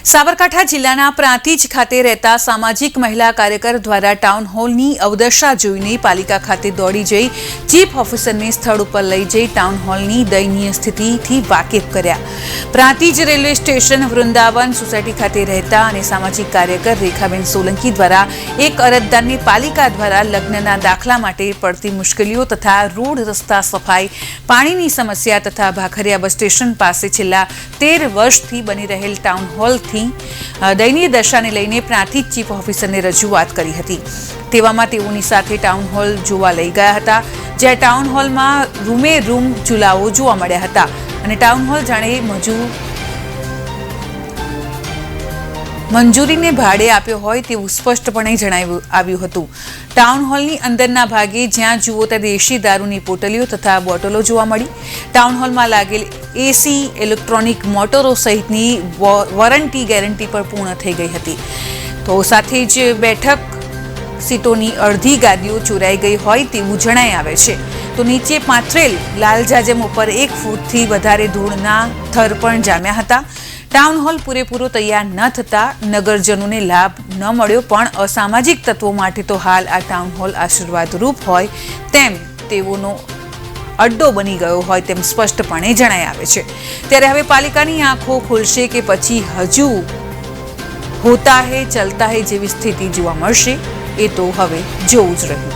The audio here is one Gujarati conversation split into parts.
સાબરકાંઠા જિલ્લાના પ્રાંતિજ ખાતે રહેતા સામાજિક મહિલા કાર્યકર દ્વારા ટાઉન હોલની અવદશા જોઈને પાલિકા ખાતે દોડી જઈ ચીફ ઓફિસરને સ્થળ ઉપર લઈ જઈ ટાઉન હોલની દયનીય સ્થિતિથી વાકેફ કર્યા। Prantij railway station Vrindavan society ખાતે રહેતા અને સામાજિક કાર્યકર રેખાબેન સોલંકી દ્વારા એક અરજદારને પાલિકા દ્વારા લગ્નના દાખલા માટે પડતી મુશ્કેલીઓ તથા રોડ રસ્તા સફાઈ પાણીની સમસ્યા તથા ભાખરિયા બસ સ્ટેશન પાસે છેલ્લા 13 વર્ષથી બની રહેલ ટાઉન હોલથી દયનીય દશાને લઈને પ્રાંતિજ ચીફ ઓફિસરને રજૂઆત કરી હતી। તેવામાં તેઓની સાથે ટાઉન હોલ જોવા લઈ ગયા હતા, જ્યાં ટાઉન હોલમાં રૂમે રૂમ ઝૂલાઓ જોવા મળ્યા હતા અને ટાઉન હોલ જાણે મંજૂરીને ભાડે આપ્યો હોય તેવું સ્પષ્ટપણે જણાવ્યું હતું। ટાઉન હોલની અંદરના ભાગે જ્યાં જુઓ ત્યાં દેશી દારૂની પોટલીઓ તથા બોટલો જોવા મળી। ટાઉન હોલમાં લાગેલ એસી, ઇલેક્ટ્રોનિક મોટરો સહિતની વોરંટી ગેરંટી પણ પૂર્ણ થઈ ગઈ હતી। તો સાથે જ બેઠક સીટોની અડધી ગાદીઓ ચોરાઈ ગઈ હોય તેવું જણાઈ આવે છે। તો નીચે પાથરેલ લાલ જાજમ ઉપર 1 ફૂટથી વધારે ધૂળના થર પણ જામ્યા હતા। ટાઉન હોલ પૂરેપૂરો તૈયાર ન થતા નગરજનોને લાભ ન મળ્યો, પણ અસામાજિક તત્વો માટે તો હાલ આ ટાઉન હોલ આશીર્વાદરૂપ હોય તેમ તેઓનો અડ્ડો બની ગયો હોય તેમ સ્પષ્ટપણે જણાઈ આવે છે। ત્યારે હવે પાલિકાની આંખો ખુલશે કે પછી હજુ હોતા હે ચલતા હે જેવી સ્થિતિ જોવા મળશે, એ તો હવે જોવું જ રહ્યું।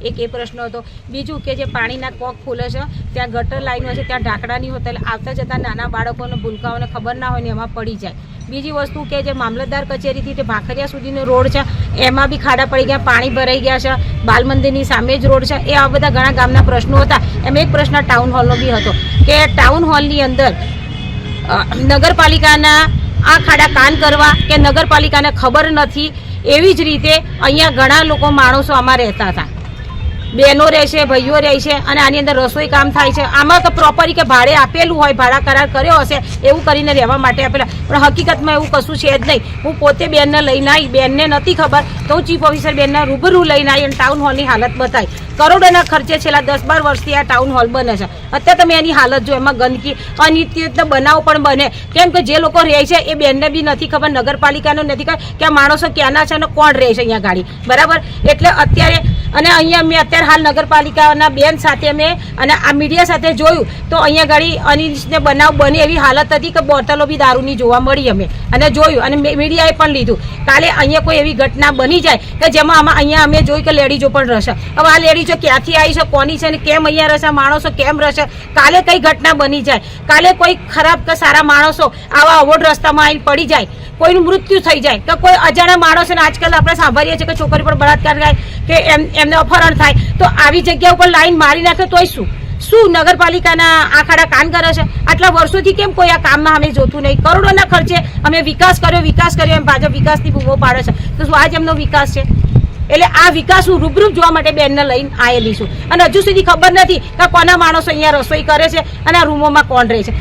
एक ए प्रश्न હતો। બીજું કે જે પાણીના કોક ખુલે છે ત્યાં ગટર લાઈન હોય છે, ત્યાં ઢાંકણા નહીં હોતા, એટલે આવતા જતા નાના બાળકોને ભૂલકાઓને ખબર ના હોય ને એમાં પડી જાય। બીજી વસ્તુ કે જે મામલતદાર કચેરીથી તે ભાખરિયા સુધીનો રોડ છે એમાં બી ખાડા પડી ગયા, પાણી ભરાઈ ગયા છે। બાલ મંદિરની સામે જ રોડ છે। એ આ બધા ઘણા ગામના પ્રશ્નો હતા। એમ એક પ્રશ્ન ટાઉન હોલનો બી હતો કે ટાઉન હોલની અંદર નગરપાલિકાના આ ખાડા કાન કરવા કે નગરપાલિકાને ખબર નથી, એવી જ રીતે અહીંયા ઘણા લોકો માણસો આમાં રહેતા હતા, બહેનો રહે છે, ભાઈઓ રહે છે, અને આની અંદર રસોઈ કામ થાય છે। આમાં તો પ્રોપરી કે ભાડે આપેલું હોય, ભાડા કરાર કર્યો હશે એવું કરીને રહેવા માટે આપેલા, પણ હકીકતમાં એવું કશું છે જ નહીં। હું પોતે બેનને લઈને આવી, બેનને નથી ખબર તો હું ચીફ ઓફિસર બેનને રૂબરૂ લઈને આવી અને ટાઉન હોલની હાલત બતાવી। કરોડોના ખર્ચે છેલ્લા 10-12 વર્ષથી આ ટાઉન હોલ બને છે। અત્યારે તમે એની હાલત જો, એમાં ગંદકી અનિત્ય બનાવ પણ બને, કેમ કે જે લોકો રહે છે એ બેનને બી નથી ખબર, નગરપાલિકાને નથી ખબર કે આ માણસો ક્યાંના છે અને કોણ રહે છે અહીંયા ગાડી, બરાબર। એટલે અત્યારે અને અહીંયા મેં અત્યારે હાલ નગરપાલિકાના બેન સાથે મેં અને આ મીડિયા સાથે જોયું તો અહીંયા ગાડી અનિચ્છનીય બનાવ બની એવી હાલત હતી કે બોટલો બી દારૂની જોવા મળી અમે અને જોયું, અને મીડિયાએ પણ લીધું। કાલે અહીંયા કોઈ એવી ઘટના બની જાય કે જેમાં અહીંયા અમે જોયું કે લેડીઝો પણ રહેશે। હવે આ લેડીઝો ક્યાંથી આવી છે, કોની છે, ને કેમ અહીંયા રહેશે, માણસો કેમ રહેશે, કાલે કઈ ઘટના બની જાય, કાલે કોઈ ખરાબ કે સારા માણસો આવા અવોડ રસ્તામાં આવીને પડી જાય, કોઈનું મૃત્યુ થઈ જાય કે કોઈ અજાણ્યા માણસોને આજકાલ આપણે સાંભળીએ છીએ કે છોકરી પર બળાત્કાર થાય કે એમને અપહરણ થાય, તો આવી જગ્યા ઉપર લાઈન મારી નાખે તોય શું નગરપાલિકાના આ ખાડા કાન કરે છે? આટલા વર્ષોથી કેમ કોઈ આ કામમાં અમે જોતું નહીં? કરોડોના ખર્ચે અમે વિકાસ કર્યો એમ ભાજપ વિકાસની બૂમો પાડે છે, તો શું આજ એમનો વિકાસ છે? એટલે આ વિકાસ હું રૂબરૂ જોવા માટે બેનને લઈને આવેલી છું, અને હજુ સુધી ખબર નથી કે કોના માણસો અહીંયા રસોઈ કરે છે અને આ રૂમોમાં કોણ રહે છે।